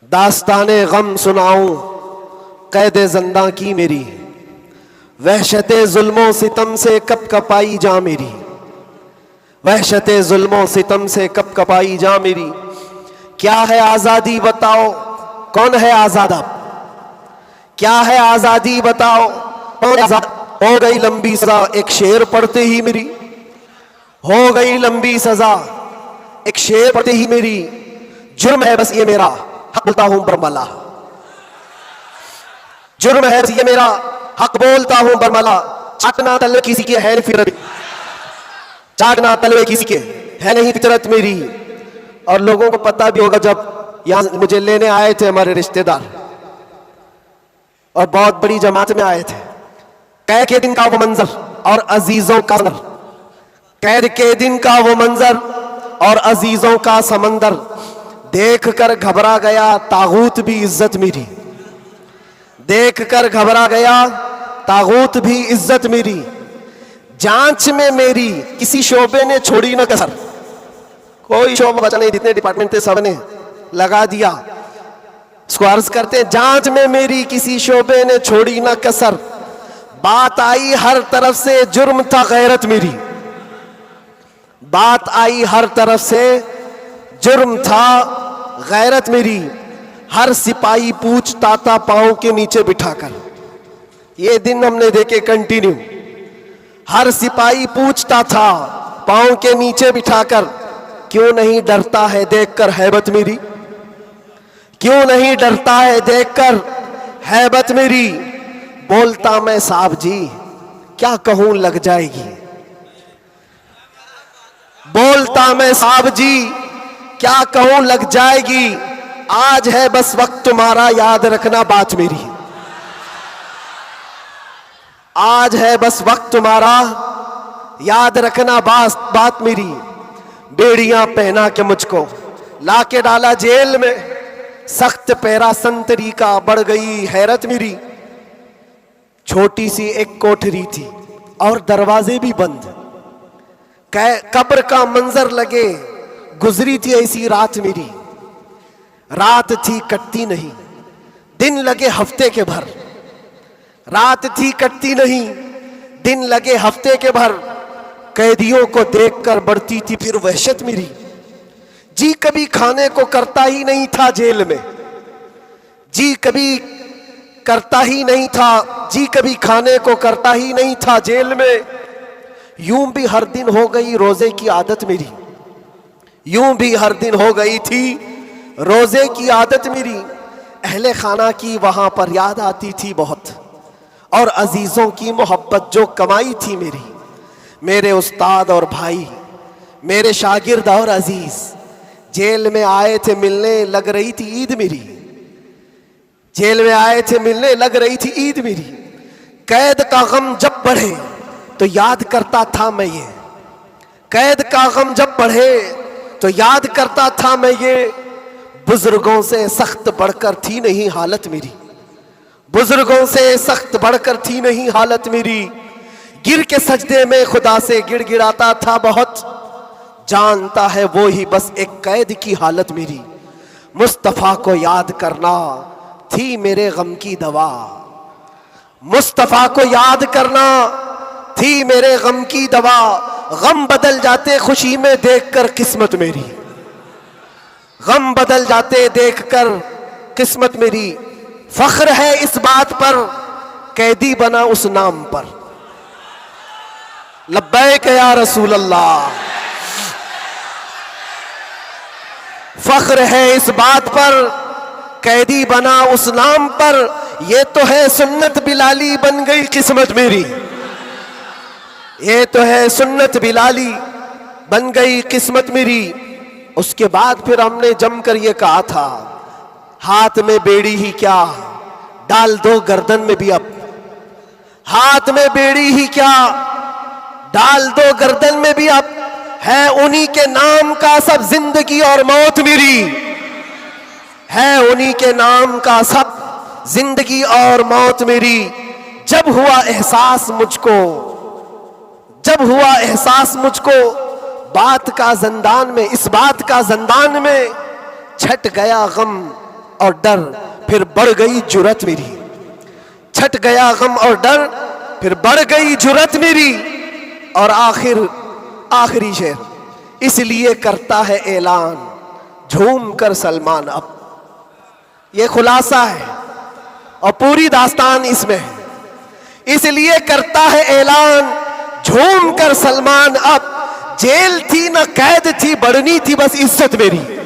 दास्ताने गम सुनाऊं कैद ज़िंदा की मेरी, वहशते जुल्मों सितम से कप कपाई जा मेरी, वहशते जुल्मों सितम से कप कपाई जा मेरी। क्या है आज़ादी बताओ, कौन है आज़ाद अब? क्या है आज़ादी बताओ, कौन आज़ाद? हो गई लंबी सजा एक शेर पढ़ते ही मेरी, हो गई लंबी सजा एक शेर पढ़ते ही मेरी। जुर्म है बस ये मेरा, हक बोलता हूं बरमला, जुर्म है बस ये मेरा, हक बोलता हूं बरमला। चाटना तलवे किसी के है नहीं फितरत, चाटना तलवे किसी के है नहीं फितरत मेरी। और लोगों को पता भी होगा, जब यहां मुझे लेने आए थे हमारे रिश्तेदार और बहुत बड़ी जमात में आए थे, कैद के दिन का वो मंजर और अजीजों का समंदर, कैद के दिन का वो मंजर और अजीजों का समंदर देख कर घबरा गया तागूत भी इज्जत मेरी, देख कर घबरा गया तागूत भी इज्जत मेरी। जांच में मेरी किसी शोबे ने छोड़ी ना कसर, कोई शोबा बचा नहीं, जितने डिपार्टमेंट थे सब ने लगा दिया। इसको अर्ज करते हैं, जांच में मेरी किसी शोबे ने छोड़ी ना कसर, बात आई हर तरफ से जुर्म था गैरत मेरी, बात आई हर तरफ से जुर्म था गैरत मेरी। हर सिपाही पूछता था पांव के नीचे बिठाकर, ये दिन हमने देखे कंटिन्यू। हर सिपाही पूछता था पांव के नीचे बिठाकर, क्यों नहीं डरता है देखकर हैबत मेरी, क्यों नहीं डरता है देखकर हैबत मेरी। बोलता मैं साहब जी क्या कहूं लग जाएगी, बोलता मैं साहब जी क्या कहूं लग जाएगी। आज है बस वक्त तुम्हारा याद रखना बात मेरी, आज है बस वक्त तुम्हारा याद रखना बात मेरी। बेड़ियां पहना के मुझको लाके डाला जेल में, सख्त पैरा संतरी का बढ़ गई हैरत मेरी। छोटी सी एक कोठरी थी और दरवाजे भी बंद, कब्र का मंजर लगे गुजरी थी ऐसी रात मेरी। रात थी कटती नहीं, दिन लगे हफ्ते के भर, रात थी कटती नहीं, दिन लगे हफ्ते के भर। कैदियों को देखकर बढ़ती थी फिर वहशत मेरी, जी कभी खाने को करता ही नहीं था जेल में, जी कभी करता ही नहीं था, जी कभी खाने को करता ही नहीं था जेल में। यूं भी हर दिन हो गई रोजे की आदत मेरी, यूं भी हर दिन हो गई थी रोजे की आदत मेरी। अहले खाना की वहां पर याद आती थी बहुत, और अजीजों की मोहब्बत जो कमाई थी मेरी। मेरे उस्ताद और भाई, मेरे शागिर्द और अजीज जेल में आए थे मिलने, लग रही थी ईद मेरी, जेल में आए थे मिलने लग रही थी ईद मेरी। कैद का गम जब बढ़े तो याद करता था मैं ये, कैद का गम जब बढ़े तो याद करता था मैं ये। बुजुर्गों से सख्त बढ़कर थी नहीं हालत मेरी, बुजुर्गों से सख्त बढ़कर थी नहीं हालत मेरी। गिर के सजदे में खुदा से गिड़गिड़ाता था बहुत, जानता है वो ही बस एक कैद की हालत मेरी। मुस्तफा को याद करना थी मेरे गम की दवा, मुस्तफा को याद करना थी मेरे गम की दवा। गम बदल जाते खुशी में देखकर किस्मत मेरी, गम बदल जाते देखकर किस्मत मेरी। फख्र है इस बात पर कैदी बना उस नाम पर, लब्बैक या रसूल अल्लाह। फख्र है इस बात पर कैदी बना उस नाम पर, ये तो है सुन्नत बिलाली बन गई किस्मत मेरी, ये तो है सुन्नत बिलाली बन गई किस्मत मेरी। उसके बाद फिर हमने जमकर ये कहा था, हाथ में बेड़ी ही क्या डाल दो गर्दन में भी अब, हाथ में बेड़ी ही क्या डाल दो गर्दन में भी अब। है उन्हीं के नाम का सब जिंदगी और मौत मेरी, है उन्हीं के नाम का सब जिंदगी और मौत मेरी। जब हुआ एहसास मुझको, जब हुआ एहसास मुझको बात का ज़ंदान में, इस बात का ज़ंदान में छट गया गम और डर, फिर बढ़ गई जुरत मेरी। छट गया गम और डर, फिर बढ़ गई जुरत मेरी। और आखिरी शेर, इसलिए करता है ऐलान झूम कर सलमान अब। ये खुलासा है और पूरी दास्तान इसमें है। इसलिए करता है ऐलान झूम कर सलमान अब। जेल थी न कैद थी, बढ़नी थी बस इज्जत मेरी।